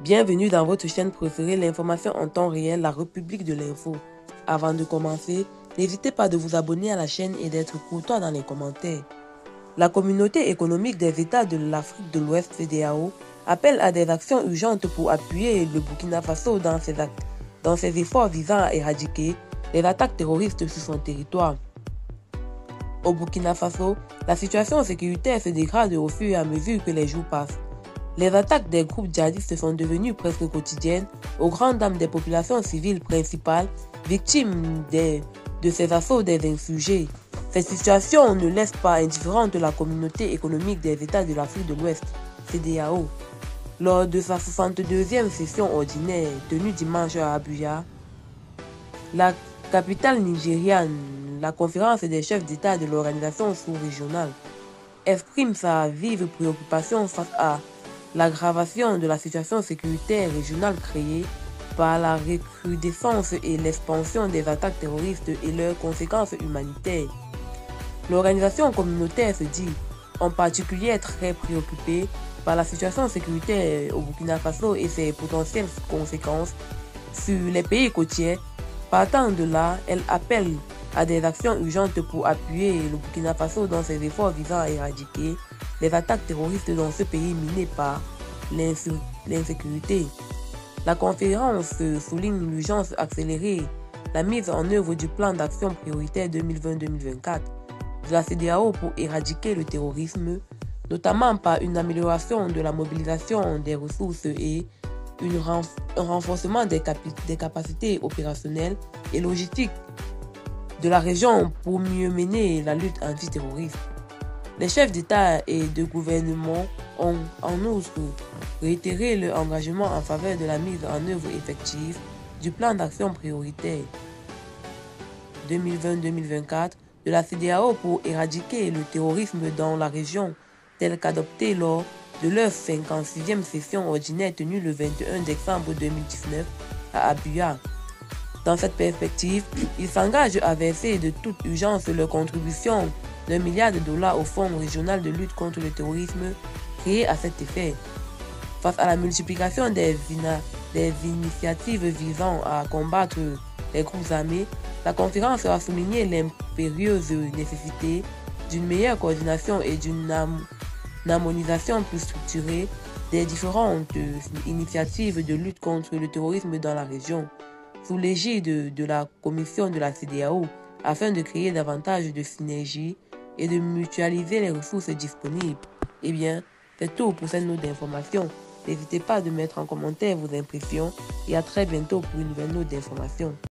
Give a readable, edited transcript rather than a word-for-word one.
Bienvenue dans votre chaîne préférée, l'information en temps réel, la République de l'info. Avant de commencer, n'hésitez pas de vous abonner à la chaîne et d'être courtois dans les commentaires. La communauté économique des États de l'Afrique de l'Ouest, CEDEAO, appelle à des actions urgentes pour appuyer le Burkina Faso dans ses efforts visant à éradiquer les attaques terroristes sur son territoire. Au Burkina Faso, la situation sécuritaire se dégrade au fur et à mesure que les jours passent. Les attaques des groupes djihadistes sont devenues presque quotidiennes, aux grandes dames des populations civiles principales, victimes de ces assauts des insurgés. Cette situation ne laisse pas indifférente la communauté économique des États de l'Afrique de l'Ouest, CEDEAO. Lors de sa 62e session ordinaire tenue dimanche à Abuja, la capitale nigériane, la conférence des chefs d'État de l'organisation sous-régionale exprime sa vive préoccupation face à l'aggravation de la situation sécuritaire régionale créée par la recrudescence et l'expansion des attaques terroristes et leurs conséquences humanitaires. L'organisation communautaire se dit en particulier très préoccupée par la situation sécuritaire au Burkina Faso et ses potentielles conséquences sur les pays côtiers. Partant de là, elle appelle à des actions urgentes pour appuyer le Burkina Faso dans ses efforts visant à éradiquer les attaques terroristes dans ce pays miné par l'insécurité. La conférence souligne l'urgence accélérée, la mise en œuvre du plan d'action prioritaire 2020-2024 de la CEDEAO pour éradiquer le terrorisme, notamment par une amélioration de la mobilisation des ressources et un renforcement des capacités opérationnelles et logistiques de la région pour mieux mener la lutte antiterroriste. Les chefs d'État et de gouvernement ont en outre réitéré leur engagement en faveur de la mise en œuvre effective du plan d'action prioritaire 2020-2024 de la CEDEAO pour éradiquer le terrorisme dans la région, tel qu'adopté lors de leur 56e session ordinaire tenue le 21 décembre 2019 à Abuja. Dans cette perspective, ils s'engagent à verser de toute urgence leur contribution d'$1 milliard au Fonds régional de lutte contre le terrorisme créé à cet effet. Face à la multiplication des initiatives visant à combattre les groupes armés, la conférence a souligné l'impérieuse nécessité d'une meilleure coordination et d'une harmonisation plus structurée des différentes initiatives de lutte contre le terrorisme dans la région, sous l'égide de la commission de la CEDEAO, afin de créer davantage de synergie et de mutualiser les ressources disponibles. Eh bien, c'est tout pour cette note d'information. N'hésitez pas à mettre en commentaire vos impressions et à très bientôt pour une nouvelle note d'information.